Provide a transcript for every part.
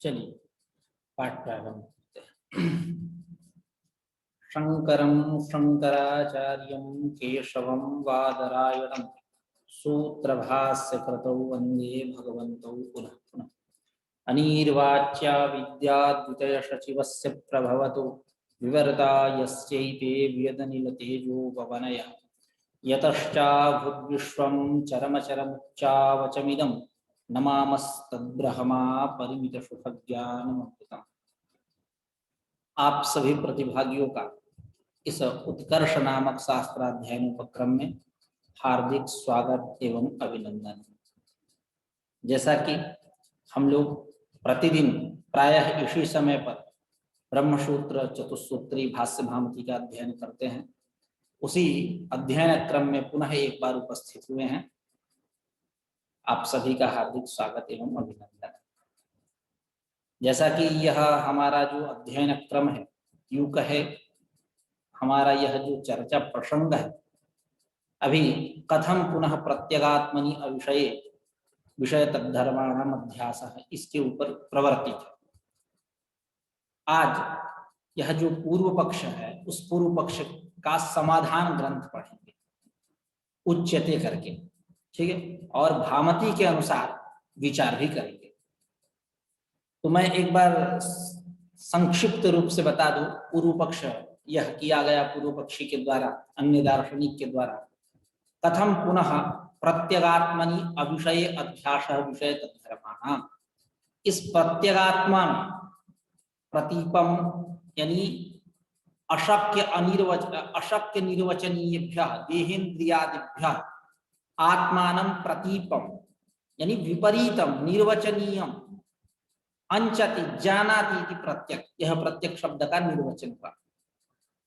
चलिए पाठ प्रारंभ करते हैं। शंकरं शंकराचार्यं केशवं वादरायणं सूत्रभाष्यकृतौ वन्दे भगवन्तौ पुनः पुनः। अनिर्वाच्या विद्याद्वितयसचिवस्य प्रभवतु विवर्ता यस्यैते व्यदनिलतेजो भवनय यतश्चाभुद्विश्वं चरमचरमुच्चावचमिदं नमामस्तद्ब्रह्मा परिमितसुखज्ञानममृतम्। आप सभी प्रतिभागियों का इस उत्कर्ष नामक शास्त्राध्ययन उपक्रम में हार्दिक स्वागत एवं अभिनंदन। जैसा कि हम लोग प्रतिदिन प्रायः इसी समय पर ब्रह्मसूत्र चतुस्सूत्री भाष्य भामती का अध्ययन करते हैं, उसी अध्ययन क्रम में पुनः एक बार उपस्थित हुए हैं। आप सभी का हार्दिक स्वागत एवं अभिनंदन। जैसा कि यह हमारा जो अध्ययन क्रम है, यूं कहे हमारा यह जो चर्चा प्रसंग है, अभी कथम पुनः प्रत्यगात्मनि अविषये विषय तद्धर्माणाम अध्यास है, इसके ऊपर प्रवर्तित है। आज यह जो पूर्व पक्ष है, उस पूर्व पक्ष का समाधान ग्रंथ पढ़ेंगे उच्यते करके, ठीक है, और भामती के अनुसार विचार भी करेंगे। तो मैं एक बार संक्षिप्त रूप से बता दूं, पूर्व पक्ष यह किया गया पूर्व पक्षी के द्वारा, अन्य दार्शनिक के द्वारा, कथम पुनः प्रत्यगात्मनि अविषय अध्यास विषय तद्धर्माणाम। इस प्रत्यगात्मा में प्रतीपम यानी अशक्य निर्वचनीयभ्य देहेन्द्रियादिभ्य आत्मानं प्रतीपम यानी विपरीतम निर्वचनीयम अंचति जानाति इति प्रत्यक, यह प्रत्यक शब्द का निर्वचन हुआ।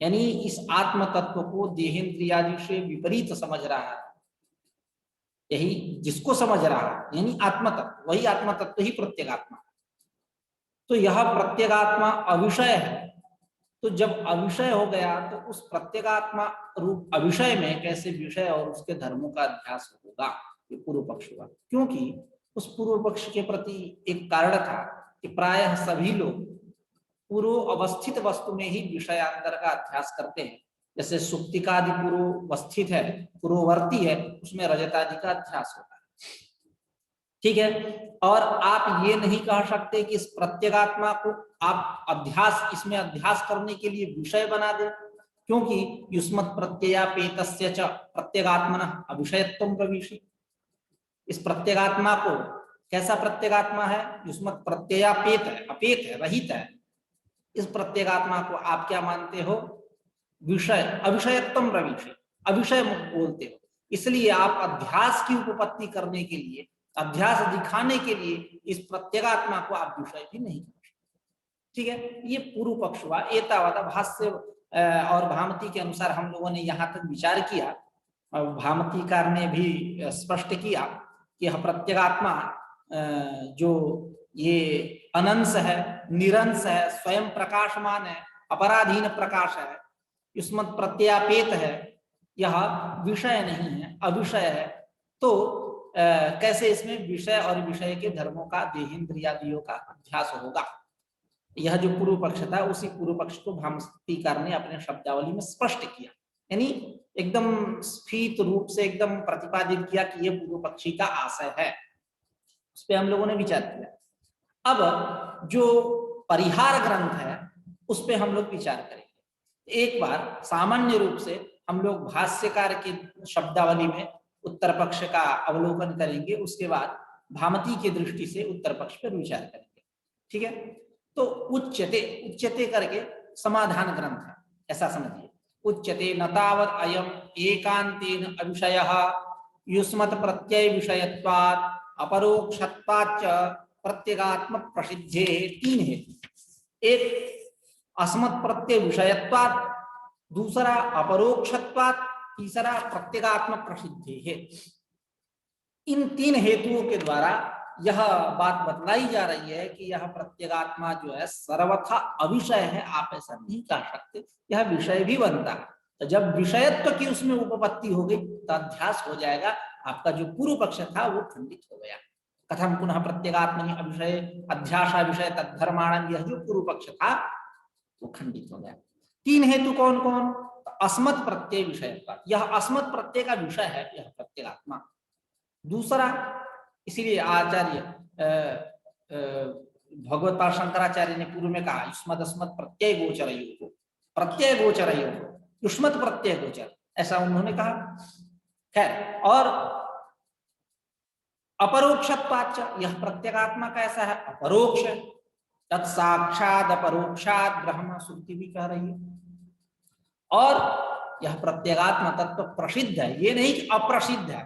यानी इस आत्म तत्व को देहेन्द्रियादि से विपरीत समझ रहा है, यही जिसको समझ रहा है यानी आत्म तत्व, वही आत्म तत्व ही प्रत्यगात्मा। तो यह प्रत्यगात्मा अविषय है। तो जब अविषय हो गया तो उस प्रत्यगात्मा रूप अविषय में कैसे विषय और उसके धर्मों का अध्यास होगा, ये पूर्व पक्ष हुआ। क्योंकि उस पूर्व पक्ष के प्रति एक कारण था कि प्रायः सभी लोग पूर्व अवस्थित वस्तु में ही विषयांतर का अध्यास करते हैं। जैसे सुप्तिकादि पूर्वस्थित है, पूर्ववर्ती है, उसमें रजतादि का अध्यास होता है, ठीक है। और आप ये नहीं कह सकते कि इस प्रत्यगात्मा को आप अध्यास, इसमें अध्यास करने के लिए विषय बना दे, क्योंकि युष्मत् प्रत्ययापेतस्य च प्रत्यगात्मनः अविषयत्वं प्रविशति। इस प्रत्यगात्मा को, कैसा प्रत्यगात्मा है, युष्मत् प्रत्ययापेत है, अपेत है, रहित है। इस प्रत्यगात्मा को आप क्या मानते हो, विषय, अविषयत्वं प्रविशति, अविषय मुक्त बोलते हो। इसलिए आप अध्यास की उपपत्ति करने के लिए, अध्यास दिखाने के लिए इस प्रत्यगात्मा को आप विषय भी नहीं कर सकते, ठीक है। ये पूर्व पक्ष हुआ। एतावता भाष्य और भामती के अनुसार हम लोगों ने यहाँ तक विचार किया। भामतीकार ने भी स्पष्ट किया कि यह प्रत्यगात्मा जो ये अनंश है, निरंश है, स्वयं प्रकाशमान है, अपराधीन प्रकाश है, युष्मत् प्रत्यापेत है, यह विषय नहीं है, अविषय है। तो कैसे इसमें विषय और विषय के धर्मों का, देहेन्द्रियादियों का अध्यास होगा। यह जो पूर्व पक्ष था, उसी पूर्व पक्ष को भामतीकार ने अपने शब्दावली में स्पष्ट किया, यानी एकदम स्फीत रूप से एकदम प्रतिपादित किया कि यह पूर्व पक्षी का आशय है। उस पर हम लोगों ने विचार किया। अब जो परिहार ग्रंथ है उस पे हम लोग विचार करेंगे। एक बार सामान्य रूप से हम लोग भाष्यकार की शब्दावली में उत्तर पक्ष का अवलोकन करेंगे, उसके बाद भामती की दृष्टि से उत्तर पक्ष पर विचार करेंगे, ठीक है। तो उच्यते, उच्यते करके समाधान ग्रंथ है, ऐसा समझिए। उच्यते न तावत् अयम् एकांतेन अविषयः युष्मत् प्रत्यय विषयत्वात् अपरोक्षत्वाच्च प्रत्यगात्म प्रसिद्धे। तीन हेतु, एक अस्मत् प्रत्यय विषयत्वात्, दूसरा अपरोक्षत्वात्, तीसरा प्रत्यगात्म प्रसिद्धि है। इन तीन हेतुओं के द्वारा यह बात बतलाई जा रही है कि यह प्रत्यगात्मा जो है सर्वथा अविषय है। आप ऐसा नहीं कह सकते, यह विषय भी बनता है। तो जब विषयत्व की उसमें उपपत्ति हो गई तो अध्यास हो जाएगा। आपका जो पूर्व पक्ष था वो खंडित हो गया। कथम पुनः प्रत्यगात्मनि अविषय अध्यासा विषय तद्धर्माणम, यह जो पूर्व पक्ष था वो खंडित हो गया। तीन हेतु कौन कौन? अस्मत् प्रत्यय विषय, यह अस्मत् प्रत्यय का विषय है यह प्रत्यगात्मा। दूसरा, इसीलिए आचार्य भगवत पाद शंकराचार्य ने पूर्व में कहा युष्मत् अस्मत् प्रत्यय गोचर योग, प्रत्यय गोचर योग, युष्मत् प्रत्यय गोचर, ऐसा उन्होंने कहा। खैर, और अपरोक्षत्वाच्च, यह प्रत्यगात्मा कैसा है? अपरोक्ष, तत्साक्षात अपरोक्षात ब्रह्म, श्रुति भी कह रही है। और यह प्रत्यगात्मा तत्व प्रसिद्ध है, ये नहीं कि अप्रसिद्ध है।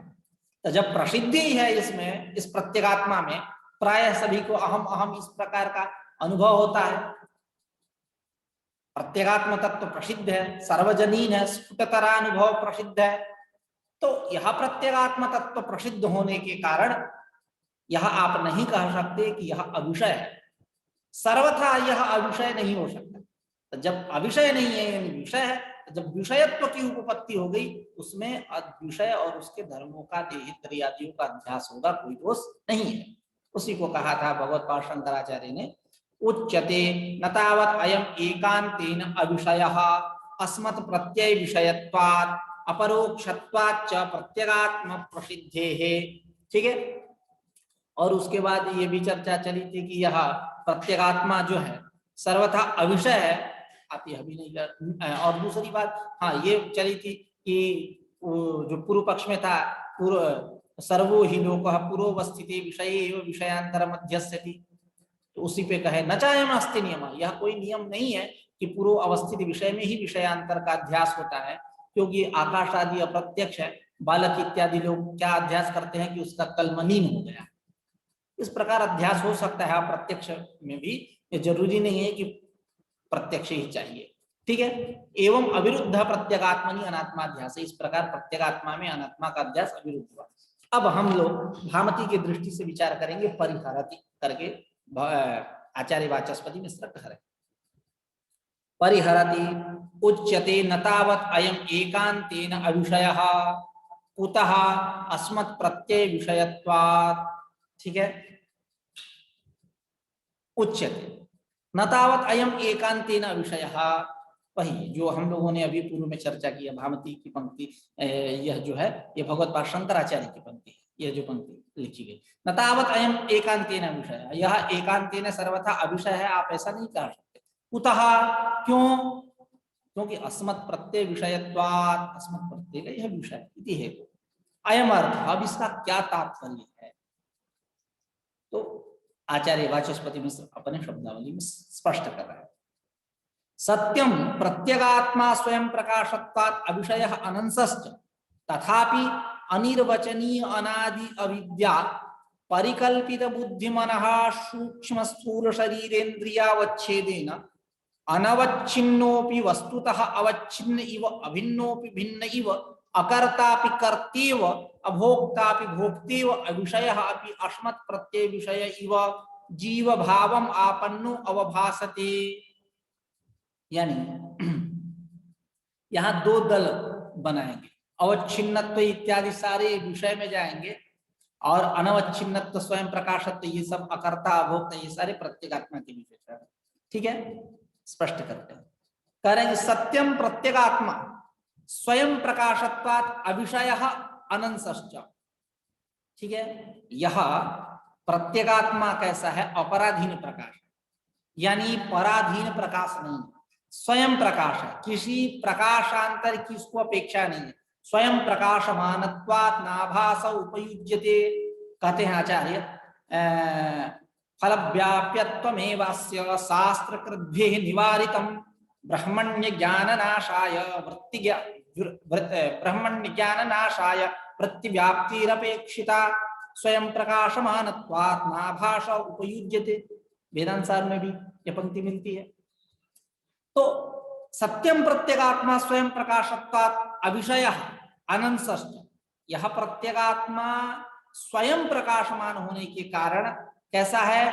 तो जब प्रसिद्धि है इसमें, इस प्रत्यगात्मा में, प्राय सभी को अहम अहम इस प्रकार का अनुभव होता है। प्रत्यगात्म तत्व प्रसिद्ध है, सर्वजनीन है, स्फुटतरा अनुभव प्रसिद्ध है। तो यह प्रत्यगात्म तत्व प्रसिद्ध होने के कारण यह आप नहीं कह सकते कि यह अविषय है। सर्वथा यह अविषय नहीं हो सकता। तो जब अविषय नहीं है यानी विषय है, तो जब विषयत्व की उपपत्ति हो गई, उसमें विषय और उसके धर्मों का देहित्रियादियों का अध्यास होगा, कोई दोष नहीं है। उसी को कहा था भगवत पाद शंकराचार्य ने, उच्यते न तावत् अयम एकांतेन अविषयः अस्मत् प्रत्यय विषयत्वात् अपरोक्षत्वात् च प्रत्यगात्म प्रसिद्धेः। ठीक है। और उसके बाद ये भी चर्चा चली थी कि यह प्रत्यगात्मा जो है सर्वथा अविषय है, आप यह भी नहीं कर। और दूसरी बात, हाँ, ये चली थी कि जो पूर्व पक्ष में था, पूर्व सर्वो ही लोकः पूर्वस्थिति विषय एव विषयांतर मध्यस्यति, तो उसी पे कहे न चाहे नास्ति नियम, यह कोई नियम नहीं है कि पूर्व अवस्थित विषय में ही विषयांतर का अध्यास होता है, क्योंकि आकाश आदि अप्रत्यक्ष है। बालक इत्यादि लोग क्या अध्यास करते हैं कि उसका कल मलिन हो गया, इस प्रकार अध्यास हो सकता है अप्रत्यक्ष में भी, ये जरूरी नहीं है कि प्रत्यक्ष ही चाहिए। ठीक है। एवं अविरुद्ध प्रत्यगात्मनि अनात्माध्यास, इस प्रकार प्रत्यगात्मा में अनात्मा का अध्यास अविरुद्ध हुआ। अब हम लोग भामती की दृष्टि से विचार करेंगे, परिहरति करके आचार्य वाचस्पति मिश्र कह रहे। परिहरति उच्यते न तावत् अयम एकांतेन अविषयः कुतः अस्मत् प्रत्यय विषयत्वात्। ठीक है। उच्यते न तावत् अयम एकांतेन अविषयः, वही जो हम लोगों ने अभी पूर्व में चर्चा की है, भामती की पंक्ति, यह जो है ये भगवत पाद शंकराचार्य की पंक्ति है, यह जो पंक्ति लिखी गई, न तावत् अयम एकांतेन विषय, यह एकांतेन सर्वथा अविषय है, आप ऐसा नहीं कह सकते। कुतः, क्यों? क्योंकि अस्मत् प्रत्यय विषयत्वात्, अस्मत् प्रत्यय यह विषय इति है। अयम अर्थ, अब इसका क्या तात्पर्य है? तो आचार्य वाचस्पति मिश्र अपने शब्दावली में स्पष्ट कर रहा है। सत्यम प्रत्यगात्मा स्वयं प्रकाशत्वात् अविषयः अनंसश्च, तथापि अनिर्वचनीय अनादि अविद्या परिकल्पित बुद्धिमनः सूक्ष्म स्थूल शरीरेन्द्रियावच्छेदेन अनवच्छिन्नोपि वस्तुतः अवच्छिन्न इव अभिन्नोपि भिन्न इव अकर्तापि कर्तेव अभोक्तापि भोक्तेव अविषयः अपि अस्मत् प्रत्यय विषय इव जीव भावम आपन्नो अवभासते। यानी यहाँ दो दल बनाएंगे, अवच्छिन्नत्व इत्यादि सारे विषय में जाएंगे, और अनवच्छिन्नत्व स्वयं प्रकाशत्व ये सब अकर्ता अभोक्ता ये सारे प्रत्यगात्मा के विषय। ठीक है, स्पष्ट करते हैं। कह रहे हैं सत्यम प्रत्यगात्मा स्वयं प्रकाशत्वात् अविषयः अनंसश्च। ठीक है, यह प्रत्यगात्मा कैसा है? अपराधीन प्रकाश, यानी पराधीन प्रकाश नहीं, स्वयं प्रकाश है, किसी प्रकाशांतर की उसको अपेक्षा नहीं है। स्वयं प्रकाशमानत्वात् नाभास उपयुज्यते। कहते हैं आचार्य फल व्याप्यत्वमेवास्य शास्त्रकृद्भिः निवारितं ब्रह्मण्य ज्ञाननाशाय ब्रह्मण्य ज्ञाननाशाय वृत्तिव्याप्तिरपेक्षिता स्वयं प्रकाशमानत्वात् नाभास उपयुज्यते। वेदांत सार में भी यह पंक्ति मिलती है। तो सत्यम प्रत्यगात्मा स्वयं प्रकाशत्वात् अविषयः अनंसश्च, यह प्रत्यगात्मा स्वयं प्रकाशमान होने के कारण कैसा है?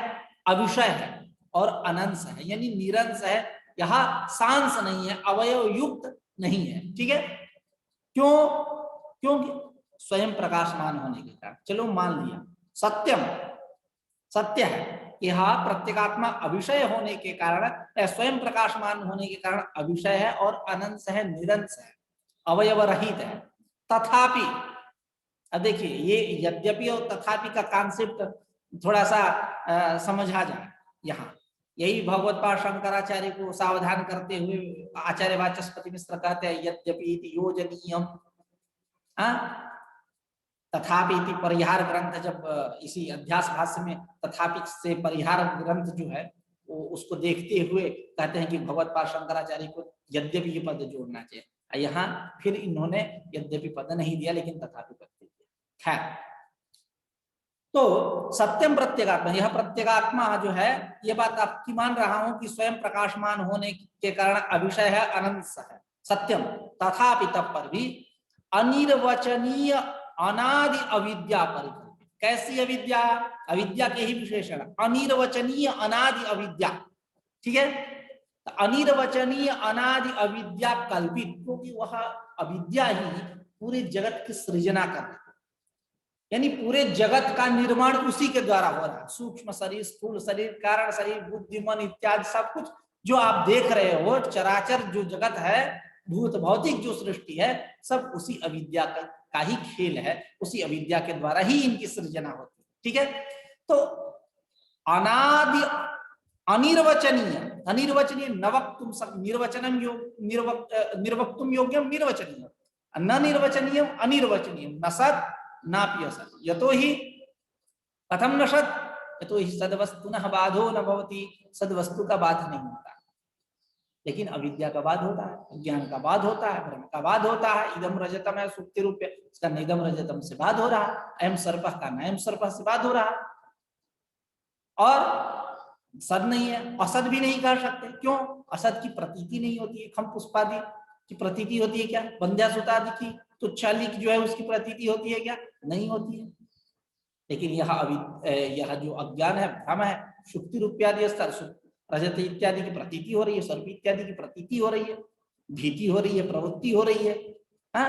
अविषय है और अनंस है, यानी निरंस है। यह सांस नहीं है, अवयव युक्त नहीं है। ठीक है, क्यों? क्योंकि स्वयं प्रकाशमान होने के कारण। चलो मान लिया सत्यम, सत्य है कि हाँ प्रत्येगात्मा अविषय होने के कारण, स्वयं प्रकाशमान होने के कारण अविषय है और अनंत है, निरंश है, अवयव रहित है। तथापि, अब देखिए ये यद्यपि और तथापि का कॉन्सेप्ट थोड़ा सा समझा जाए यहाँ। यही भगवत पाद शंकराचार्य को सावधान करते हुए आचार्य वाचस्पति मिश्र कहते हैं यद्यपि इति योजनीयम, तथापि इति परिहार ग्रंथ, जब इसी अध्यास भाष्य में तथापि से परिहार ग्रंथ जो है वो उसको देखते हुए कहते हैं कि भगवत पाद शंकराचार्य को यद्यपि ये पद जोड़ना चाहिए। यहाँ फिर इन्होंने यद्यपि पद नहीं दिया लेकिन तथापि पद दिया। खैर, तो सत्यम प्रत्यगात्मा, यह प्रत्यगात्मा जो है, ये बात आपकी मान रहा हूं कि स्वयं प्रकाशमान होने के कारण अविषय है, अनंत है, सत्यम। तथापि तब पर भी अनिर्वचनीय अनादि अविद्या परिकल्पित। कैसी अविद्या? अविद्या के ही विशेषण, अनिर्वचनीय अनादि अविद्या। ठीक है, अनिर्वचनीय अनादि अविद्या कल्पित, क्योंकि वह अविद्या ही पूरे जगत की सृजना कर रही है, यानी पूरे जगत का निर्माण उसी के द्वारा हो रहा है। सूक्ष्म शरीर, स्थूल शरीर, कारण शरीर, बुद्धि, मन इत्यादि सब कुछ जो आप देख रहे हो, चराचर जो जगत है, भूत भौतिक जो सृष्टि है, सब उसी अविद्या का ही खेल है, उसी अविद्या के द्वारा ही इनकी सृजना होती है। ठीक है, तो अनादि अनिर्वचनीय, अनिर्वचनीय नवक्तुम निर्वचनम निर्वक्तुम योग्यम निर्वचनीय, न निर्वचनीय अनिर्वचनीय, न सद नापि असत्, यतो ही कथम न सत्, यतो ही सद्वस्तुनः बाधो न भवति, सद्वस्तु का बाध नहीं होता, लेकिन अविद्या का बाध होता है, ज्ञान का बाध होता है, भ्रम का बाध होता है। इदम रजतम है सुक्ति रूप, इसका निदम रजतम से बाध हो रहा है, अयम सर्प का नयम सर्प से बाध हो रहा है। और सद नहीं है, असद भी नहीं कर सकते, क्यों? असद की प्रतीति नहीं होती है, खम पुष्पादि की प्रतीति होती है क्या? बंध्या सुतादि की, तो चालिक जो है उसकी प्रतीति होती है क्या? नहीं होती है। लेकिन यह जो अज्ञान है, भ्रम है, शुक्ति रूप्यादि रजत इत्यादि की प्रतीति हो रही है, सर्प इत्यादि की प्रतीति हो रही है, भीति हो रही है, प्रवृत्ति हो रही है, हाँ?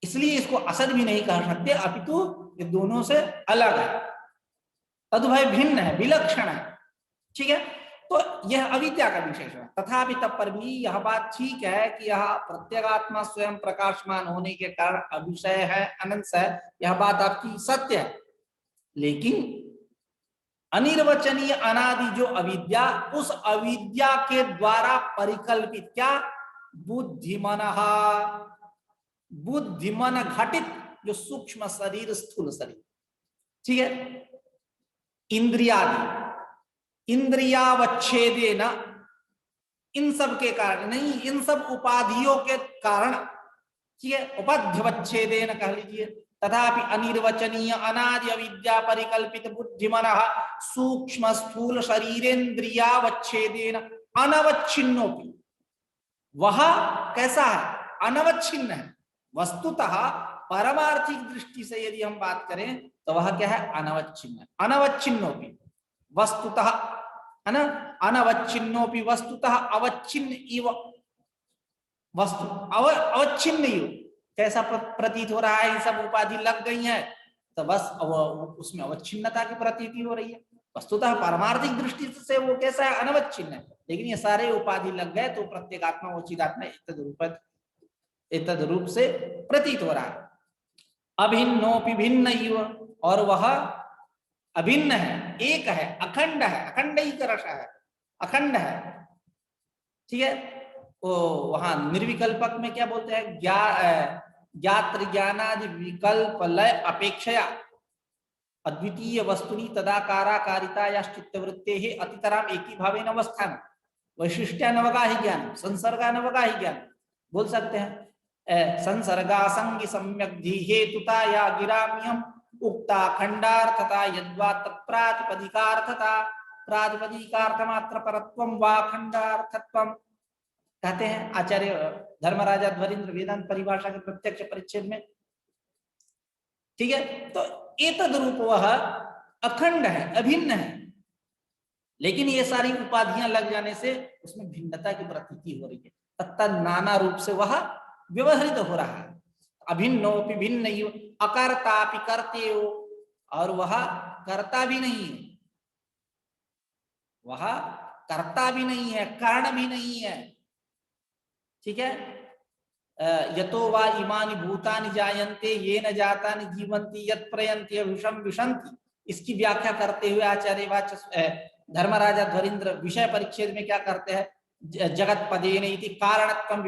इसलिए इसको असद भी नहीं कह सकते, अपितु ये दोनों से अलग है, तद्भय भिन्न है, विलक्षण है। ठीक है, तो यह अविद्या का विशेषण है। तथापि तब पर भी यह बात ठीक है कि यह प्रत्यगात्मा स्वयं प्रकाशमान होने के कारण अविषय है, अनंत है, यह बात आपकी सत्य है। लेकिन अनिर्वचनीय अनादि जो अविद्या, उस अविद्या के द्वारा परिकल्पित क्या? बुद्धिमनः, बुद्धिमन घटित जो सूक्ष्म शरीर, स्थूल शरीर, ठीक है, इंद्रियादि, इंद्रियावच्छेदेन, इन सब के कारण नहीं, इन सब उपाधियों के कारण, ठीक है, उपाध्यवच्छेदेन कह लीजिए। तथापि अनिर्वचनीय अनादि अविद्या परिकल्पित बुद्धिमनः सूक्ष्म स्थूल शरीरेन्द्रियावच्छेदेन अनवच्छिन्नोपि, वह कैसा है? अनवच्छिन्न है। वस्तुतः परमार्थिक दृष्टि से यदि हम बात करें तो वह क्या है? अनवच्छिन्न। अनवच्छिन्नोपि वस्तुतः, है ना, अनवच्छिन्नोपि वस्तुतः अवच्छिन्न इव, वस्तु अवच्छिन्न इव, कैसा प्रतीत हो रहा है? ये सब उपाधि लग गई है तो बस उसमें अवच्छिन्नता की प्रतीति हो रही है। वस्तुतः पारमार्थिक दृष्टि से वो कैसा है? अनवच्छिन्न है, लेकिन ये सारे उपाधि लग गए तो प्रत्येगात्मा वो चिदात्मा एतद रूप से प्रतीत हो रहा है। अभिन्नोपि भिन्न इव, और वह अभिन्न है, एक है, अखंड है, अखंड ही रस है, अखंड है। ठीक है, वो वहां निर्विकल्पक में क्या बोलते हैं? ज्ञात्र ज्ञानादि विकल्प लय अपेक्षया अद्वितीय वस्तुनि तदाकाराकारिता या चित्तवृत्ते है अतितराम एकी भावेन अवस्थान वैशिष्ट्यानवगा ही ज्ञान, संसर्गानवगा ही ज्ञान बोल सकते हैं। संसर्गासंगी सम्यक धी हेतुता या गिराम्यम उक्ता खंडार्थता यद्वा तत्प्रातिपदिकार्थता प्रातिपदिकार्थ मात्र परत्वम वा खंडार्थत्वम, कहते हैं आचार्य धर्मराजा ध्वरीन्द्र वेदांत परिभाषा के प्रत्यक्ष परिच्छेद में। ठीक है, तो एतद रूप वह अखंड है, अभिन्न है, लेकिन ये सारी उपाधियां लग जाने से उसमें भिन्नता की प्रतीति हो रही है, तत्ता नाना रूप से वह व्यवहृत हो रहा है। अभिन्नोपि भिन्न अकर्तापि कर्तेयो, और वह करता भी नहीं है, वह करता भी नहीं है, कारण भी नहीं है। ठीक है, यतो वा इमानि भूतानि जायन्ते येन जातानि जीवन्ति यत् प्रयन्ति विषम विशन्ति। इसकी व्याख्या करते हुए आचार्य धर्मराजा ध्वरीन्द्र विषय परिच्छेद में क्या करते हैं, जगत पदेन इति कारणत्वं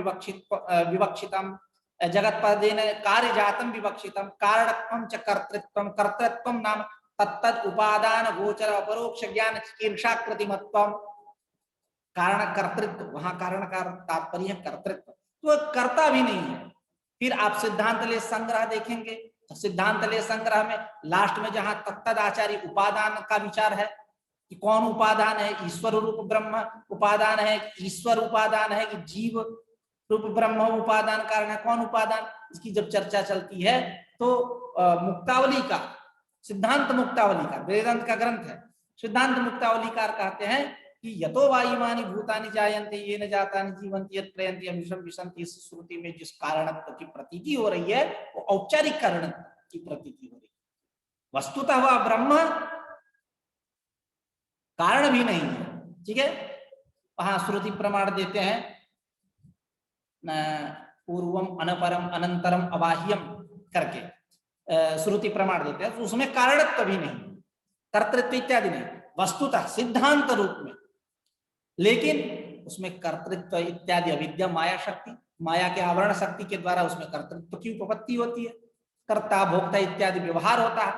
विवक्षितम्, जगत पदेन कार्यजातं विवक्षितम्, कारणत्वं च कर्तृत्वं, कर्तृत्वं नाम तत्तद उपादान गोचर अपरोक्ष ज्ञान ईर्षाकृतिमत्वम्। कारण कर्तृत्व, वहां कारण का तात्पर्य कर्तृत्व, तो करता भी नहीं है। फिर आप सिद्धांत ले संग्रह देखेंगे तो सिद्धांत ले संग्रह में लास्ट में जहां तत्तद आचार्य उपादान का विचार है कि कौन उपादान है, ईश्वर रूप ब्रह्म उपादान है, ईश्वर उपादान है कि जीव रूप ब्रह्म उपादान कारण है, कौन उपादान, इसकी जब चर्चा चलती है तो मुक्तावली का, सिद्धांत मुक्तावली का, वेदांत का ग्रंथ है, सिद्धांत मुक्तावलीकार कहते हैं कि यतो वा इमानि भूतानि जायन्ते येन जातानि जीवन्ति यत् प्रयन्ति अमीशं विशन्ति। इस श्रुति में जिस कारणत्व की प्रतीति हो रही है वो औपचारिक कारणत्व की प्रतीति हो रही है, वस्तुतः वह ब्रह्म कारण भी नहीं है। ठीक है, वहां श्रुति प्रमाण देते हैं पूर्वम अनपरम अनंतरम अबाह्यम करके श्रुति प्रमाण देते हैं, तो उसमें कारणत्व भी नहीं, कर्तृत्व इत्यादि नहीं, वस्तुतः सिद्धांत रूप में, लेकिन उसमें कर्तृत्व इत्यादि अविद्या माया शक्ति, माया के आवरण शक्ति के द्वारा उसमें कर्तृत्व की उपपत्ति होती है, कर्ता भोक्ता इत्यादि व्यवहार होता है।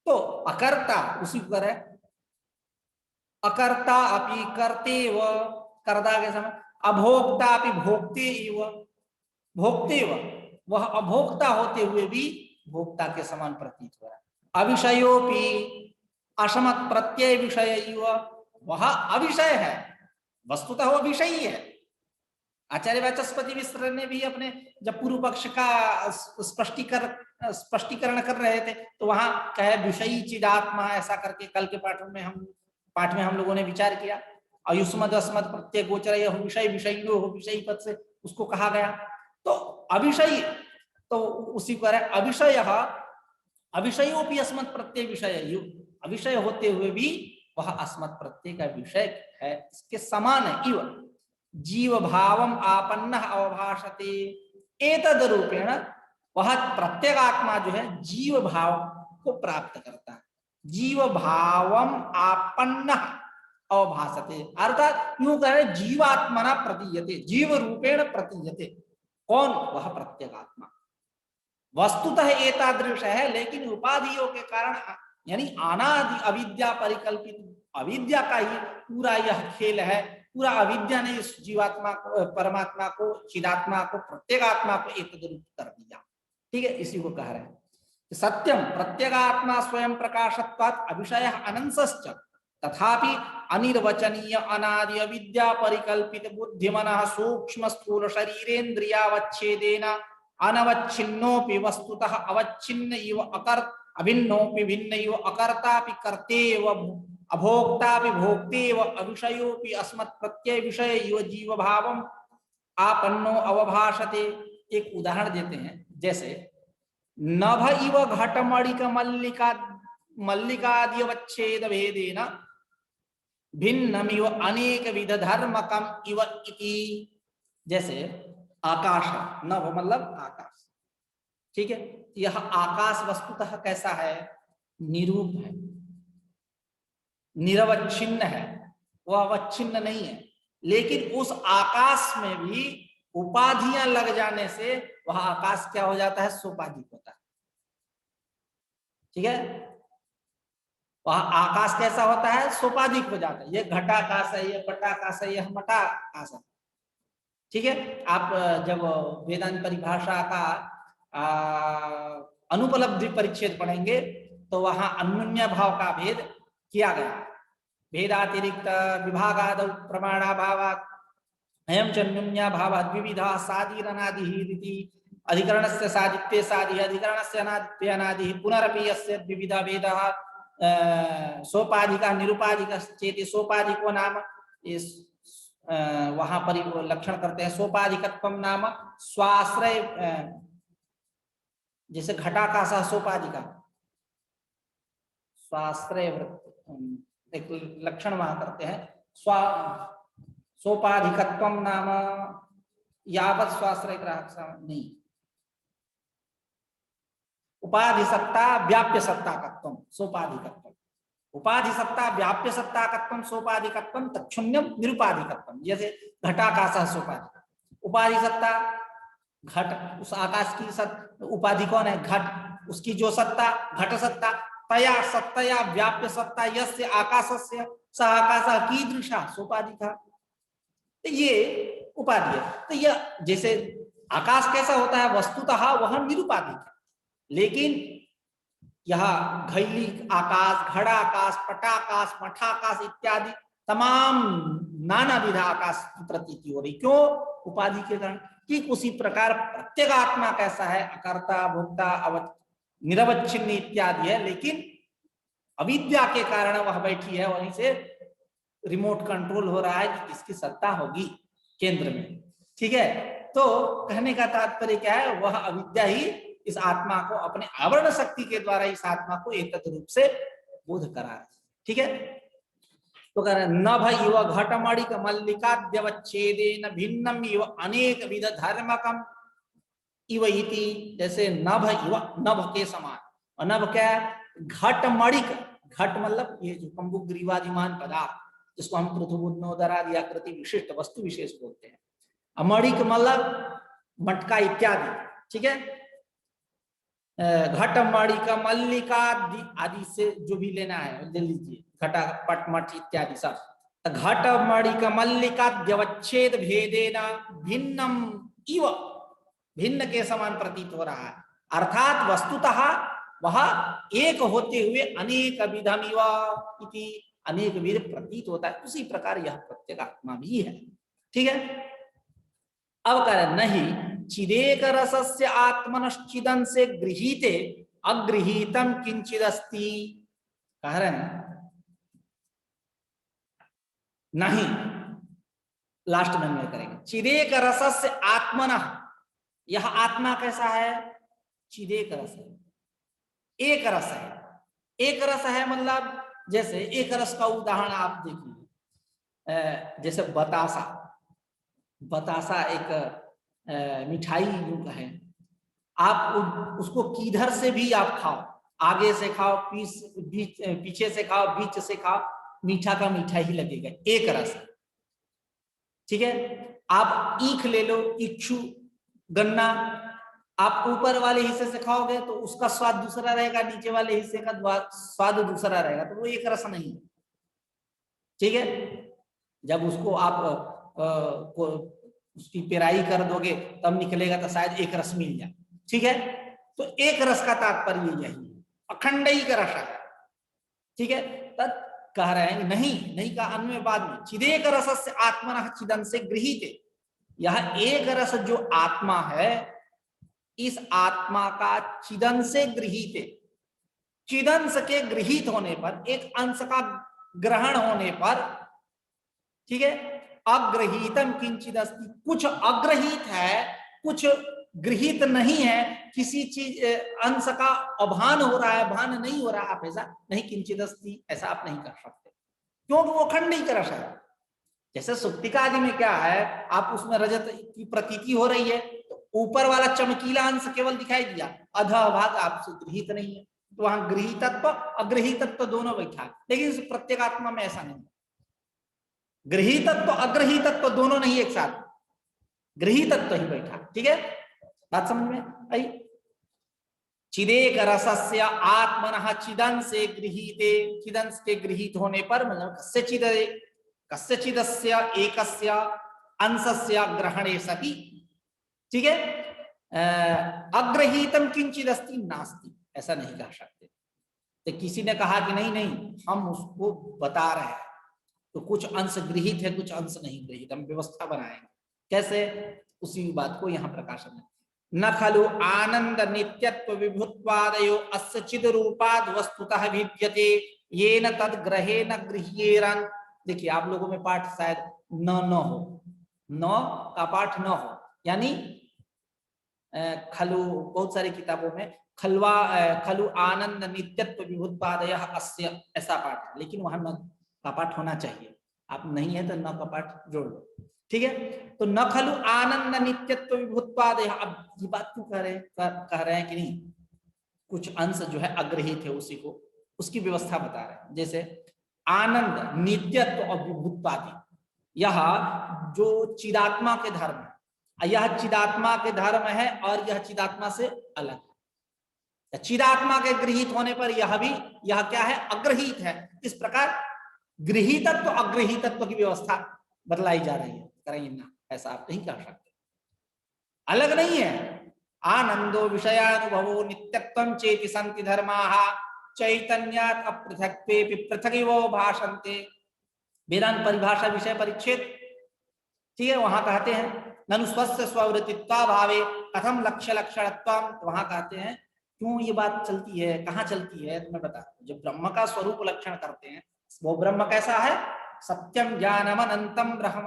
तो अकर्ता उसी पर है, अकर्ता अपि कर्ते व, कर्ता के समय अभोक्ता अपि भोक्ते व, भोक्ते व, वह अभोक्ता होते हुए भी भोक्ता के समान प्रतीत हो रहा है। अविषयोपि असमत प्रत्यय विषय, वह अविषय है, वस्तुतः वो विषयी है। आचार्य वाचस्पति मिश्र ने भी अपने जब पूर्व पक्ष का स्पष्टीकरण कर रहे थे तो वहां कहे विषयी चिदात्मा, ऐसा करके कल के पाठ में हम लोगों ने विचार किया। आयुष्मद अस्मद प्रत्यय गोचर यह विषय विषयियो हो, विषयी पद से उसको कहा गया। तो अविषयी तो उसी पर है, अविषय अविषयोपि अस्मत् प्रत्यय विषय, अविषय होते हुए भी वह अस्मत् प्रत्यय का विषय है, इसके समान है। इव जीव भावम आपन्न अवभाषते एतद रूपेण, वह प्रत्येगात्मा जो है जीव भाव को प्राप्त करता है, जीव भावम आपन्न अवभाषते, अर्थात यूं कहे जीवात्मना प्रतीयते, जीव रूपेण प्रतीयते। कौन? वह प्रत्येगात्मा। वस्तुतः एतादृश है, लेकिन उपाधियों के कारण, यानी अनादि अविद्या परिकल्पित अविद्या का ही पूरा यह खेल है, पूरा अविद्या ने इस जीवात्मा को, परमात्मा को, चिदात्मा को, प्रत्येगात्मा को एकदरूप कर दिया। ठीक है, इसी को कह रहे हैं सत्यम प्रत्येगात्मा स्वयं प्रकाशत्वात् अविषय अनंसश्च तथापि अनिर्वचनीय अनादि अविद्या परिकल्पित बुद्धिमनः सूक्ष्म स्थूल शरीरेन्द्रियावच्छेदेन अनवच्छिन्नोपि वस्तुतः अवच्छिन्न इव अभिन्नोपि भिन्न इव अकर्तापि कर्ते इव अभोक्तापि भोक्ते इव अविषयोपि अस्मत् प्रत्यय विषय इव जीव भावम आपन्नो अवभाषते। एक उदाहरण देते हैं, जैसे नभ इव घटमणिक मल्लिकाद्यवच्छेद भेदेन भिन्नमिव अनेक विध धर्मकम इव इति। जैसे आकाश, नभ मतलब आकाश, ठीक है, यह आकाश वस्तुतः कैसा है? निरूप है, निरवच्छिन्न है, वह अवच्छिन्न नहीं है, लेकिन उस आकाश में भी उपाधियां लग जाने से वह आकाश क्या हो जाता है? सोपाधिक होता है। ठीक है, वह आकाश कैसा होता है? सोपाधिक हो जाता है। ये घटाकाश है, ये पटाकाश है, यह मटाकाश है। ठीक है, आप जब वेदांत परिभाषा का अनुपलब्धि परिच्छेद पढ़ेंगे तो वहां अन्योन्य भाव का भेद किया गया। भेदातिरिक्त विभागादौ प्रमाणाभावात् अयं च अन्योन्य भाव द्विविधा सादिरनादिहि अधिकरणस्य सादित्वे सादिः अधिकरणस्य अनादित्वे अनादिः पुनरपि यस्य द्विविधा भेदः सोपाधिका निरुपाधिक चेति सोपाधिको नाम, इस वहां पर लक्षण करते हैं सोपाधिकत्वम नाम स्वाश्रय, जैसे घटाकाश सोपाधिका, स्वाश्रय एक लक्षण वहां करते हैं, स्वा सोपाधिकत्वम नाम यावत स्वाश्रय ग्राहक नहीं, उपाधि सत्ता व्याप्य सत्ताकत्वम सोपाधिकत्वम, उपाधि सत्ता व्याप्य सत्ताकत्वम सोपाधिकत्वम तच्छून्यम निरुपाधिकत्वम। जैसे घटाकाश सोपाधिक, उपाधि सत्ता घट, उस आकाश की उपाधि कौन है? घट, उसकी जो सत्ता घट सत्ता, तया सत्तया व्याप्य सत्ता यस्य आकाशस्य स आकाश कीदृशा सोपाधिका, तो ये उपाधि है। तो यह जैसे आकाश कैसा होता है वस्तुतः वह निरुपाधिक है, लेकिन यह घैली आकाश, घड़ा आकाश, पटाकाश, मठाकाश इत्यादि तमाम नाना विधा आकाश की प्रतीति हो रही। क्यों? उपाधि के कारण। ठीक उसी प्रकार प्रत्येक आत्मा कैसा है? अकर्ता, भोक्ता, निरवच्छिन्न इत्यादि है, लेकिन अविद्या के कारण वह बैठी है, वहीं से रिमोट कंट्रोल हो रहा है कि किसकी सत्ता होगी केंद्र में। ठीक है, तो कहने का तात्पर्य क्या है? वह अविद्या ही इस आत्मा को अपने आवरण शक्ति के द्वारा इस आत्मा को एक रूप से बोध करा है। ठीक है, तो कह रहे न भैव घटमणिक मल्लिकाद्यवच्छेदेन भिन्नम इव अनेक विध धर्मकम इव इति। जैसे नभ इव, नभ के समान, और नभ क्या है? घटमणिक, घट मतलब ये जो कंबुग्रीवादिमान पदार्थ जिसको हम पृथुबुद्धोदरादि आकृति विशिष्ट वस्तु विशेष बोलते हैं। अमणिक मतलब मटका इत्यादि। ठीक है, घट मणिक मल्लिका आदि से जो भी लेना है ले लीजिए, घटा पट मठ इत्यादि सब। घट मणिक मल्लिका द्यवच्छेद भेदेन भिन्नम इव, भिन्न के समान प्रतीत हो रहा है, अर्थात वस्तुतः वह एक होते हुए अनेक विधम इव इति, अनेक विध प्रतीत होता है। उसी प्रकार यह प्रत्येक आत्मा भी है। ठीक है, अब कह रहे नहीं चिदेक रसस्य आत्मनश्चिदन से गृहीते अगृहीतम किंचिदस्ति। कह रहे नहीं, लास्ट में हम करेंगे। चिदेक रसस्य आत्मन, यह आत्मा कैसा है? चिदेक रस है, एक रस है। एक रस है मतलब जैसे एक रस का उदाहरण आप देखिए, जैसे बतासा, बतासा एक मिठाई जो है, आप उसको किधर से भी आप खाओ, आगे से खाओ, पीछे से खाओ, बीच से खाओ, मीठा का मीठा ही लगेगा, एक रस। ठीक है, आप ईख ले लो, इक्षु गन्ना, आप ऊपर वाले हिस्से से खाओगे तो उसका स्वाद दूसरा रहेगा, नीचे वाले हिस्से का स्वाद दूसरा रहेगा, तो वो एक रस नहीं है। ठीक है, जब उसको आप उसकी पेराई कर दोगे तब निकलेगा तो शायद एक रस मिल जाए। ठीक है, तो एक रस का तात्पर्य यही है, अखंड ही का रस है। ठीक है, तब कह रहे हैं नहीं, नहीं का अन्वय बाद में, चिदेक रस से आत्मनः चिदन से गृहीते, यह एक रस जो आत्मा है, इस आत्मा का चिदन से गृहीते, चिदंश के गृहीत होने पर, एक अंश का ग्रहण होने पर, ठीक है, अग्रहीतम किंचिद अस्ति, कुछ अग्रहित है, कुछ गृहीत नहीं है, किसी चीज अंश का अभान हो रहा है, भान नहीं हो रहा, आप ऐसा नहीं, किंचिद अस्ति ऐसा आप नहीं कर सकते, क्योंकि वो अखंड ही कर सकते। जैसे सुक्तिका आदि में क्या है, आप उसमें रजत की प्रतीति हो रही है, तो ऊपर वाला चमकीला अंश केवल दिखाई दिया, अधः भाग आपसे गृहीत नहीं है, तो वहां गृहीतत्व अगृहीतत्व दोनों बैठा, लेकिन इस प्रत्येगात्मा में ऐसा नहीं, गृहीतत्व अग्रहीतत्व दोनों नहीं एक साथ, गृहीतत्व ही बैठा। ठीक है, बात समझ में आई? चिदेक रसस्य आत्मनः चिदन से गृहीते, चिदन के गृहीत होने पर मतलब कस्यचिदस्य एकस्य अंशस्य ग्रहणे सति, ठीक है, अग्रहीतम किंचिद अस्ति नास्ति, ऐसा नहीं कह सकते। तो किसी ने कहा कि नहीं नहीं हम उसको बता रहे हैं, तो कुछ अंश गृहीत है, कुछ अंश नहीं गृहीत, हम व्यवस्था बनाएंगे। कैसे? उसी बात को यहाँ प्रकाशन है। न खलु आनंद नित्यत्व विभुत्वादयो अस्य चिद रूपाद वस्तुतः विद्यते येन तद ग्रहेण गृह्येरन। देखिए आप लोगों में पाठ शायद न हो, न का पाठ न हो, यानी खलु बहुत सारी किताबों में खलु आनंद नित्यत्व विभुत्पादयः अस्य, ऐसा पाठ है, लेकिन वहां न का पाठ होना चाहिए। आप नहीं है तो न का पाठ जोड़ लो, ठीक है। तो न खलु आनंद नित्यत्व विभुत्पादयः, अब ये बात क्यों कह रहे हैं कि नहीं, कुछ अंश जो है अग्रहित है, उसी को उसकी व्यवस्था बता रहे हैं। जैसे आनंद, नित्यत्व और विभुत्पादी, यह जो चिदात्मा के धर्म है, यह चिदात्मा के धर्म है और यह चिदात्मा से अलग है। चिदात्मा के गृहीत होने पर यह भी, यह क्या है, अग्रहित है। इस प्रकार गृहीतत्व अग्रहीतत्व की व्यवस्था बदलाई जा रही है, करेंगे ना, ऐसा आप नहीं कर सकते, अलग नहीं है। आनंदो विषयानुभवो नित्यत्वं चेति सन्ति धर्माः चैतन्यात् अपृथक्त्वेपि पृथगिवो भाषन्ते। वेदांत परिभाषा विषय परिच्छेद, ठीक है, वहां कहते हैं ननु स्वस्य स्ववृत्तित्वा भावे कथम लक्ष्य लक्षणत्वम, तो वहां कहते हैं क्यों ये बात चलती है, कहाँ चलती है, तो मैं बता, जब ब्रह्म का स्वरूप लक्षण करते हैं, वो ब्रह्म कैसा है, सत्यम ज्ञानम अनंतम ब्रह्म,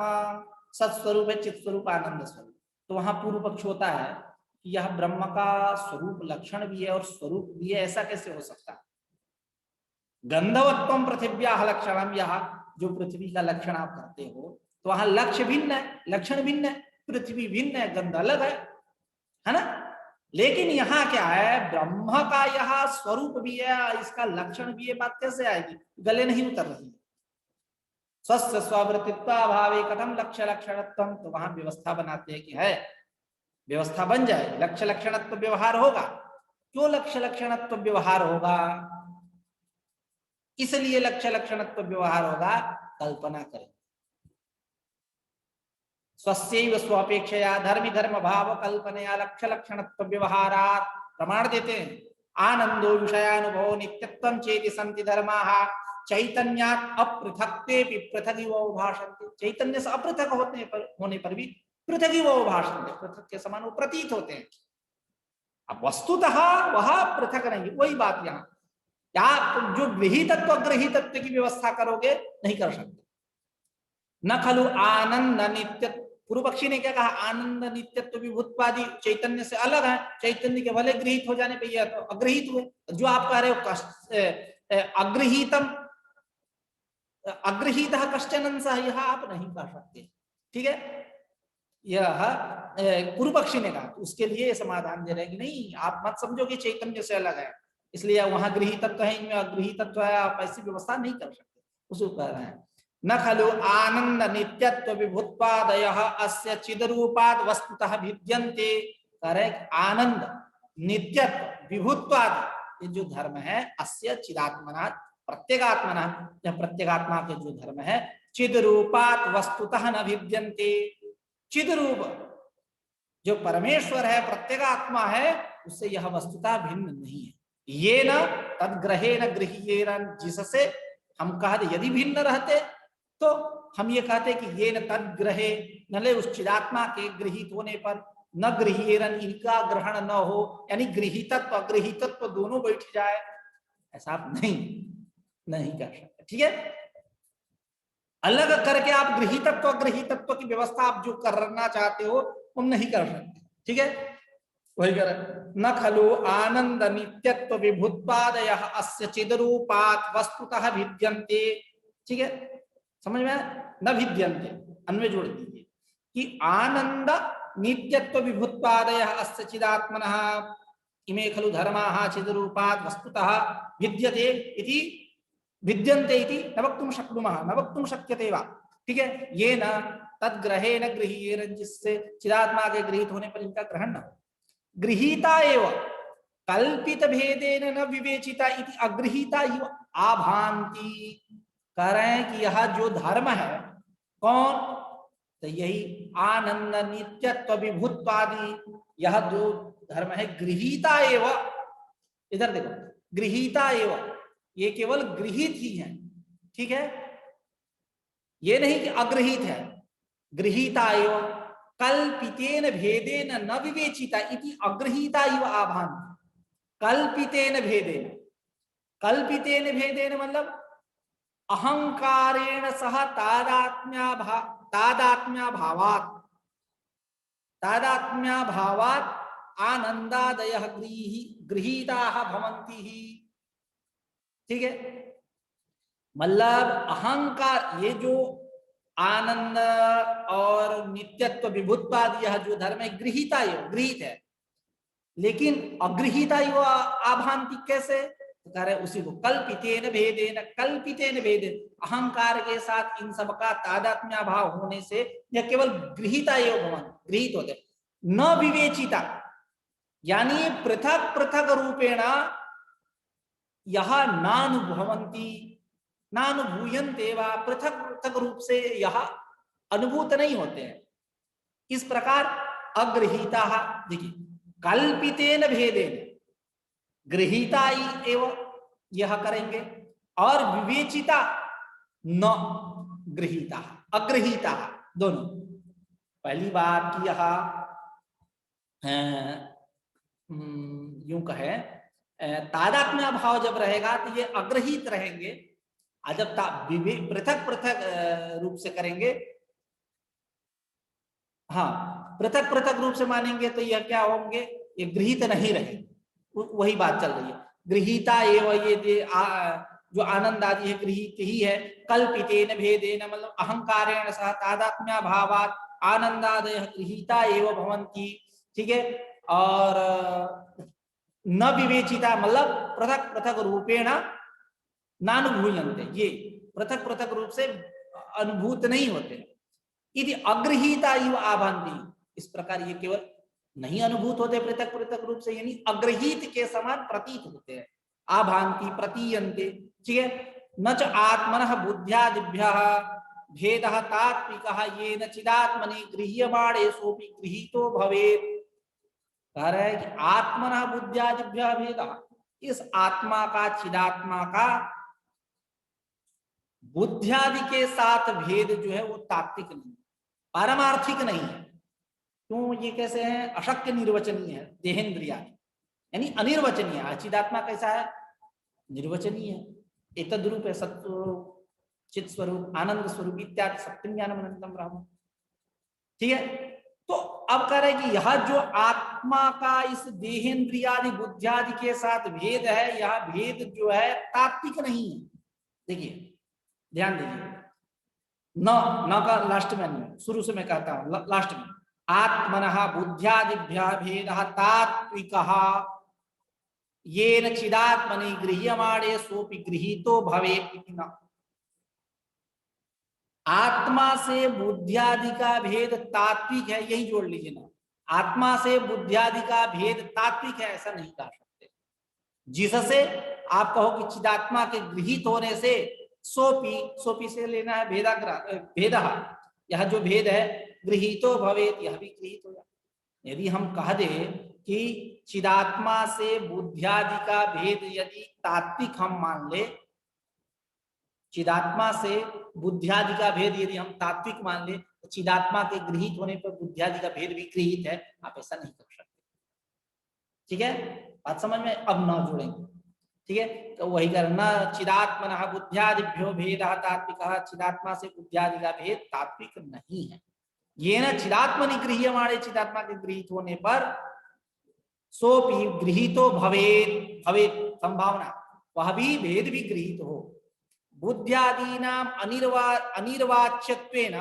सत्स्वरूप है, चित स्वरूप, आनंद स्वरूप। तो वहां पूर्व पक्ष होता है कि यह ब्रह्म का स्वरूप लक्षण भी है और स्वरूप भी है, ऐसा कैसे हो सकता है। गंधवत्वम पृथिव्याः लक्षणम, यह जो पृथ्वी का लक्षण आप करते हो, तो वहां लक्ष्य भिन्न है, लक्षण भिन्न है, पृथ्वी भिन्न है, गंध अलग है ना। लेकिन यहाँ क्या है, ब्रह्म का यह स्वरूप भी है, इसका लक्षण भी है, बात कैसे आएगी, गले नहीं उतर रही है। स्वस्थ स्ववृत्तित्वा भावे कथम लक्ष्य लक्षणत्वम, तो वहां व्यवस्था बनाते हैं कि है, व्यवस्था बन जाए, लक्ष्य लक्षणत्व व्यवहार होगा। क्यों लक्ष्य लक्षणत्व व्यवहार होगा, इसलिए लक्ष्य लक्षणत्व व्यवहार होगा, कल्पना करें। स्वस्यैव स्वापेक्षया धर्मी धर्म भाव कल्पनया लक्ष्य लक्षणत्व व्यवहारात् प्रमाण देते हैं। आनंदो विषयानुभव नित्यत्वं चेति सन्ति धर्माः चैतन्यात् अपृथक्त्वेपि पृथगिव भाषन्ते, चैतन्य से अपृथक होने पर भी पृथगिव भाषन्ते, पृथक के समान वो प्रतीत होते हैं। अब वस्तुतः वह पृथक नहीं, वही बात यहाँ, क्या जो गृहीतत्व अग्रहीतत्व की व्यवस्था करोगे, नहीं कर सकते। न खलु आनंद नित्य, पूर्व पक्षी ने क्या कहा, आनंद नित्यत्व विभुत्वादि चैतन्य से अलग है, चैतन्य के भले गृहीत हो जाने पे यह तो अग्रहित हुए। जो आप कह रहे हो अग्रहीतम, अग्रहीत कश्चन अंश, यह आप नहीं कर सकते, ठीक है। यह पूर्व पक्षी ने कहा, उसके लिए समाधान दे रहे हैं कि नहीं, आप मत समझो कि चैतन्य से अलग है, इसलिए वहां गृहीतत्व है, इनमें अगृहीतत्व है, आप ऐसी व्यवस्था नहीं कर सकते, उसको कह रहे हैं। न खलु आनंद नित्यत्व विभुत्पादयः अस्य चिदरूपात् वस्तुतः भिद्यन्ते, करे आनंद नित्यत्व विभुत्वाद, ये जो धर्म है, अस्य चिदात्मना प्रत्यगात्मना, यह प्रत्यगात्मा के जो धर्म है, चिदरूपात् वस्तुतः न भिद्यन्ते, चिदरूप जो परमेश्वर है, प्रत्यगात्मा है, उससे यह वस्तुतः भिन्न नहीं है। ये न तद्ग्रहेण गृह्येन, जिससे हम कहते यदि भिन्न रहते तो हम ये कहते कि ये न तद्ग्रहे, नले उस चिदात्मा के गृहीत होने पर, न गृह्येन, इनका ग्रहण न हो, यानी गृहीतत्व अगृहीतत्व दोनों बैठ जाए, ऐसा आप नहीं कर सकते, ठीक है। अलग करके आप गृहीतत्व अग्रहीतत्व की व्यवस्था आप जो करना चाहते हो, वो नहीं कर सकते, ठीक है। वही कर, न खलु आनंद नित्यत्व विभुत्पादयः अस्य चिदरूपात् वस्तुतः भिद्यन्ते, ठीक है, समझ में, न भिद्यन्ते, अन्वय जोड़ दीजिए कि आनंद नित्यत्व विभुत्पादयः अस्य चिदात्मनः इमे खलु धर्माः चिदरूपात् वस्तुतः भिद्यते इति, भिद्यन्ते इति न वक्तुं शक्नुमः, न वक्तुं शक्यते वा, ठीक है। ये न तद्ग्रहेण गृह्येन, जिससे चिदात्मा के गृहीत होने पर इनका ग्रहण न हो, गृहीता एव कल्पित भेदेन न विवेचिता इति अगृहीता इव आभांति, कह रहे हैं कि यह जो धर्म है, कौन, तो यही आनंद नित्यत्व विभुत्वादि, यह जो धर्म है, गृहीता एव, इधर देखो, गृहीता एव, ये केवल गृहीत ही है, ठीक है, ये नहीं कि अग्रहित है, गृहीता एव कल्पितेन भेदेन न विवेचिता इति अग्रहीता इव आभांति, कल्पितेन भेदेन, कल्पितेन भेदेन मतलब अहंकारेण सह तादात्म्या भावात आनंदादयः गृहीताः भवन्ति। ठीक है, मतलब अहंकार, ये जो आनंद और नित्यत्व विभुत्वाद, यह जो धर्म है गृहीता गृहित है, लेकिन अगृहीता यो आभांति कैसे, तो कह रहे उसी को कल्पितेन भेदेन अहंकार के साथ इन सब का तादात्म्य भाव होने से यह केवल गृहीता एवं भवन गृहित होते, न विवेचिता, यानी पृथक पृथक रूपेण यह नानुभवंती नानुभूयन्ते वा, पृथक पृथक रूप से यह अनुभूत नहीं होते हैं। इस प्रकार अगृहीता, देखिए कल्पितेन भेदेन गृहीता एवं यह करेंगे, और विवेचिता न गृहीता अगृहीता दोनों। पहली बात कि यह यूं कहे तादात्म्य भाव जब रहेगा तो ये अग्रहित रहेंगे, और जब पृथक पृथक रूप से करेंगे, हाँ पृथक पृथक रूप से मानेंगे तो यह क्या होंगे, ये गृहीत नहीं रहे। वही बात चल रही है, गृहीता एवं ये जो आनंद आदि है गृहीत ही है, कल्पितेन भेदेन मतलब अहंकारेण सह तादात्म्य भावात् आनंदादयः गृहीता एवं भवन्ति। ठीक है, और न विवेचिता मतलब पृथक पृथक रूपेण नानुभूयन्ते, ये पृथक पृथक रूप से अनुभूत नहीं होते। यदि अगृहीता इव आभान्ति, इस प्रकार ये केवल नहीं अनुभूत होते पृथक पृथक रूप से, यानी अग्रहीत के समान प्रतीत होते हैं, आभान्ति प्रतीयन्ते। ठीक है, न च आत्मनः बुद्ध्यादिभ्यः भेदः तात्विकः येन चिदात्मनि गृह्यमाणे सोऽपि गृहीतो भवेत्। कह रहा है कि आत्मनः बुद्ध्यादिभ्यः भेदः, इस आत्मा का चिदात्मा का बुद्ध्यादि के साथ भेद जो है वो तात्विक नहीं, पारमार्थिक नहीं है। क्यों, ये कैसे है, अशक्य निर्वचनीय है, देहेंद्रिया यानी अनिर्वचनीय। अचिदात्मा कैसा है, निर्वचनीय है, एतद रूप है, सत्व चित स्वरूप आनंद स्वरूप इत्यादि सत्यम ज्ञानम अनंतम ब्रह्म। ठीक है, तो अब कह रहे कि यह जो आत्मा का इस देहेंद्रियादि बुद्धियादि के साथ भेद है, यह भेद जो है तात्विक नहीं है। देखिए ध्यान दीजिए, न का लास्ट में, शुरू से मैं कहता हूं लास्ट में, आत्मनः बुद्ध्यादिभ्यः भेदः तात्विकः येन चिदात्मनि गृह्यमाणे सोऽपि गृहीतो भवेत् इति न। आत्मा से बुद्ध्यादि का भेद तात्विक है, यही जोड़ लीजिए ना, आत्मा से बुद्ध्यादि का भेद तात्विक है ऐसा नहीं कह सकते। जिससे आप कहो कि चिदात्मा के गृहीत होने से सोपी से लेना है भेदः, यह जो भेद है गृहीतो भवेत्, यह भी गृहीत हो जाए। यदि हम कह दे कि चिदात्मा से बुद्ध्यादि का भेद यदि तात्विक हम मान ले, चिदात्मा से बुद्ध्यादि का भेद यदि हम तात्विक मान ले, तो चिदात्मा के गृहीत होने पर बुद्ध्यादि का भेद भी गृहीत है, आप ऐसा नहीं कर सकते। ठीक है, बात समझ में, अब न जोड़ेंगे। ठीक है, तो वही करना, चिदात्मनः बुद्ध्यादिभ्यो भेदः तात्विकः, चिदात्मा से बुद्ध्यादि का भेद तात्विक नहीं है। ये न चिदात्मनि गृह्यमाणे, चिदात्मा के गृहीत होने पर सोपि गृहीतो भवेत्, भवेत् संभावना, वह भी भेद भी गृहीत हो। बुद्ध्यादीनाम अनिर्वाच्यत्वेन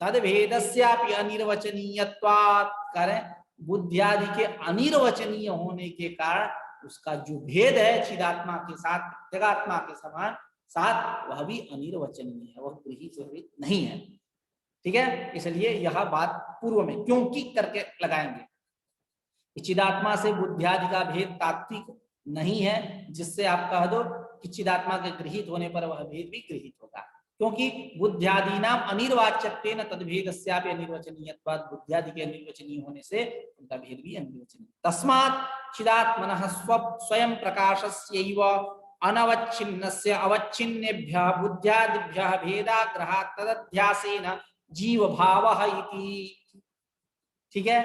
तद भेदस्यापि अनिर्वचनीयत्वात्, करें बुद्ध्यादि के अनिर्वचनीय होने के कारण उसका जो भेद है चिदात्मा के साथ जगात्मा के समान साथ, वह भी अनिर्वचनीय है, वह गृहीत नहीं है। ठीक है, इसलिए यह बात पूर्व में क्योंकि करके लगाएंगे, चिदात्मा से बुद्ध्यादि का भेद तात्विक नहीं है, जिससे आप कह दो कि चिदात्मा के गृहीत होने पर वह भेद भी गृहीत होगा, क्योंकि बुद्ध्यादीनाम अनिर्वाच्यत्वेन तद्भेदस्यापि अनिर्वचनीयत्वात्, बुद्ध्यादि के अनिर्वचनीय होने से उनका भेद भी अनिर्वचनीय। तस्मात् चिदात्मनः स्वयं प्रकाशस्यैव अनवच्छिन्नस्य अवच्छिन्नेभ्यः बुद्ध्यादिभ्यः भेदाग्रहात् तदध्यासेन जीव भावः इति। ठीक है,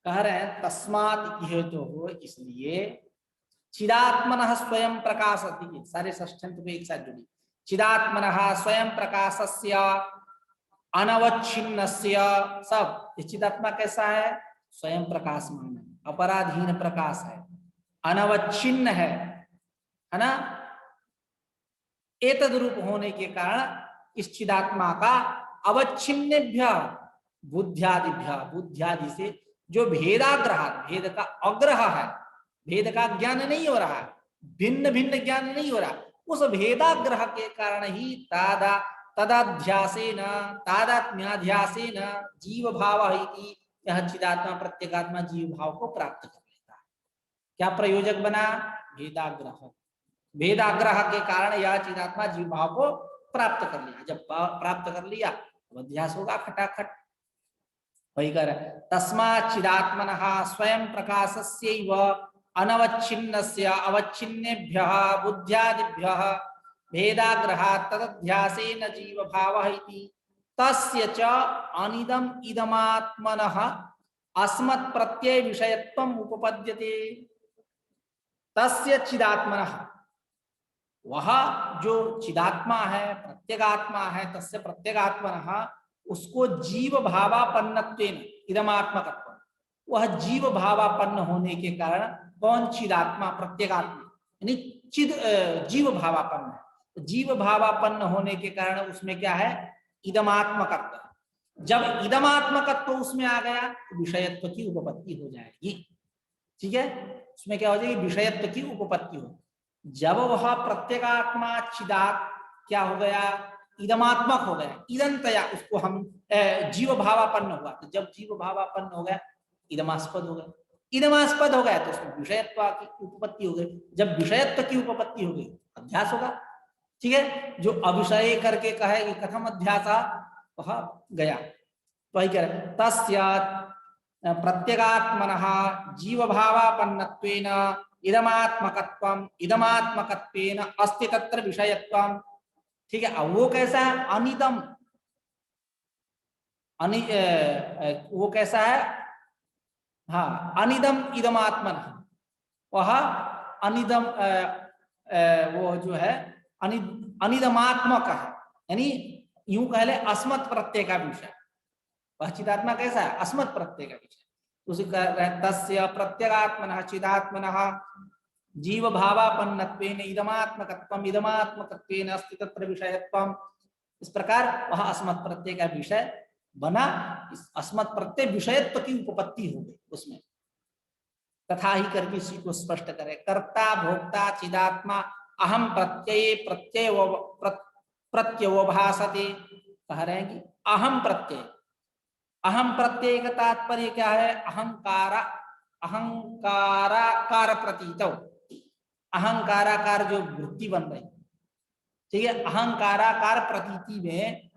कह रहे हैं तस्मात् यह तो हो, इसलिए चिदात्मनः स्वयं प्रकाशति, सारे षष्ठ्यंत को एक साथ जुड़ी, चिदात्मनः स्वयं प्रकाशस्य अनवच्छिन्नस्य, सब चिदात्मा कैसा है, स्वयं प्रकाशमान है, अपराधीन प्रकाश है, अनवच्छिन्न है ना। एतद रूप होने के कारण इस चिदात्मा का अवच्छिन्नेभ्य बुद्ध्यादिभ्य, बुद्ध्यादि से जो भेदाग्रह, भेद का अग्रह है, भेद का ज्ञान नहीं हो रहा, भिन्न भिन्न ज्ञान नहीं हो रहा, उस भेदाग्रह के कारण ही तदाध्यासेन तादात्म्याध्यासेन जीव भाव ही, यह चिदात्मा प्रत्येगात्मा जीव भाव को प्राप्त कर लेता है। क्या प्रयोजक बना? भेदाग्रह। भेदाग्रह के कारण यह चिदात्मा जीव भाव को प्राप्त कर लिया। जब प्राप्त कर लिया तो अध्यास होगा खटाखट। वही कर तस्मात् चिदात्मनः स्वयं प्रकाशस्यैव अनवच्छिन्नस्य अवच्छिन्नेभ्यः बुद्ध्यादिभ्यः भेदाग्रहात् तदध्यासेन जीव भावः इति तस्य च अनिदम् इदमात्मनः अस्मत् प्रत्यय विषयत्वम् उपपद्यते। तस्य चिदात्मनः, वह जो चिदात्मा है, प्रत्यगात्मा है, तस्य प्रत्यगात्मनः, उसको जीव भावापन्नत्वेन इदमात्मकत्व, वह जीव भावापन्न होने के कारण कौन? चिदात्मा प्रत्यगात्मा, यानी चिद जीव भावापन्न है। जीव भावापन्न होने के कारण उसमें क्या है? इदमात्मकत्व। जब इदमात्मकत्व उसमें आ गया तो विषयत्व की उपपत्ति हो जाएगी। ठीक है, उसमें क्या हो जाएगी? विषयत्व की उपपत्ति हो। जब वह प्रत्यगात्मा चिदात क्या हो गया? इदमात्मक हो गया, इदंतया उसको हम जीव भावापन्न हुआ। तो जब जीव भावापन्न हो गया इदमास्पद हो गया, इदमास्पद हो गया तो उसमें विषयत्व की उपपत्ति हो गई। जब विषयत्व की उपपत्ति हो गई अध्यास होगा। ठीक है, जो अविषय करके कहे कि कथम अध्यास, वह गया। वही कह रहे तस्य प्रत्यगात्मनः जीव भावापन्नत्वेन इदमात्मकत्वम इदमात्मकत्वेन अस्ति तत्र विषयत्वम। ठीक है, अब वो कैसा है? अनिदम, वो कैसा है? हाँ, अनिदम इदमात्मन, वह अनिदम वो जो है अनिदमात्मक है, यानी यूं कह ले अस्मत् प्रत्यय का विषय। वह चिदात्मा कैसा है? अस्मत् प्रत्यय का विषय। उसी तस्य प्रत्यगात्मनः चिदात्मनः जीव भावापन्नत्वेन इदमात्मकत्वम इदमात्मकत्वेन अस्ति तत्र विषयत्वम। इस प्रकार वह अस्मत् प्रत्यय का विषय बना। इस अस्मत् प्रत्यय विषयत्व की उपपत्ति हो गई उसमें। तथा ही करके इसी को स्पष्ट करे। कर्ता भोक्ता चिदात्मा अहम प्रत्यय प्रत्ययो भासते। कह रहे हैं कि अहम प्रत्यय, अहम प्रत्यय का तात्पर्य क्या है? अहंकाराकार प्रतीत, अहंकाराकार जो वृत्ति बन रही। ठीक है, अहंकाराकार प्रतीति में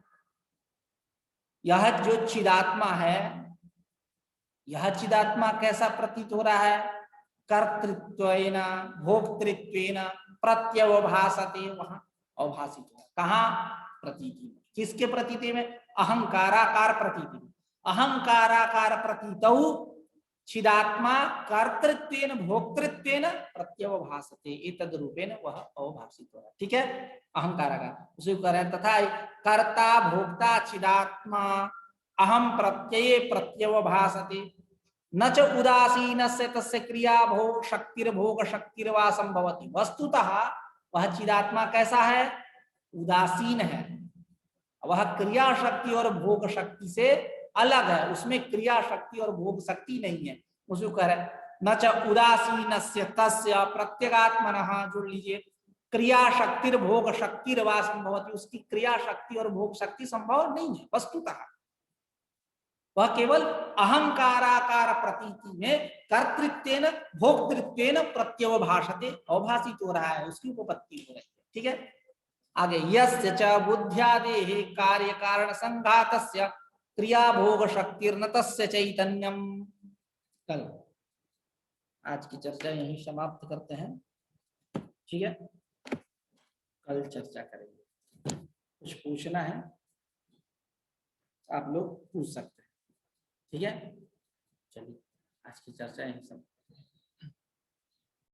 यह जो चिदात्मा है, यह चिदात्मा कैसा प्रतीत हो रहा है? कर्तृत्वेन भोक्तृत्वेन प्रत्यवभासते, वहां अवभाषित हो। कहाँ? प्रतीति में। किसके प्रतीति में? अहंकाराकार प्रतीति में। अहंकाराकार प्रतीतौ चिदात्मा कर्तृत्वेन भोक्तृत्वेन प्रत्यवभासते, एतद् रूपेण वह अवभाषित हो रहा है। ठीक है, अहंकाराकार उसी को कह रहे हैं। तथा कर्ता भोक्ता चिदात्मा अहम प्रत्यये प्रत्यवभासते न च उदासीनस्य तस्य क्रिया भोग शक्तिर्वा संभवति। वस्तुतः वह चिदात्मा कैसा है? उदासीन है। वह क्रिया शक्ति और भोग शक्ति से अलग है, उसमें क्रिया शक्ति और भोग शक्ति नहीं है। उसको कह रहे न च उदासीनस्य तस्य प्रत्यगात्मनः, जोड़ लीजिए, क्रिया शक्तिर्भोग शक्तिर्वा संभवति। उसकी क्रिया शक्ति और भोग शक्ति संभव नहीं है वस्तुतः। वह केवल अहंकाराकार प्रतीति में कर्तृत्वेन भोक्तृत्वेन प्रत्यवभाषते, अवभाषित हो रहा है, उसकी उपपत्ति हो रही है। ठीक है, आगे यस्य च बुद्ध्यादेः कार्य कारण संघातस्य क्रिया भोग शक्तिर्न तस्य चैतन्यम। कल आज की चर्चा यहीं समाप्त करते हैं। ठीक है, कल चर्चा करेंगे। कुछ पूछना है आप लोग पूछ सकते हैं। ठीक है, चलिए आज की चर्चा यहीं समाप्त।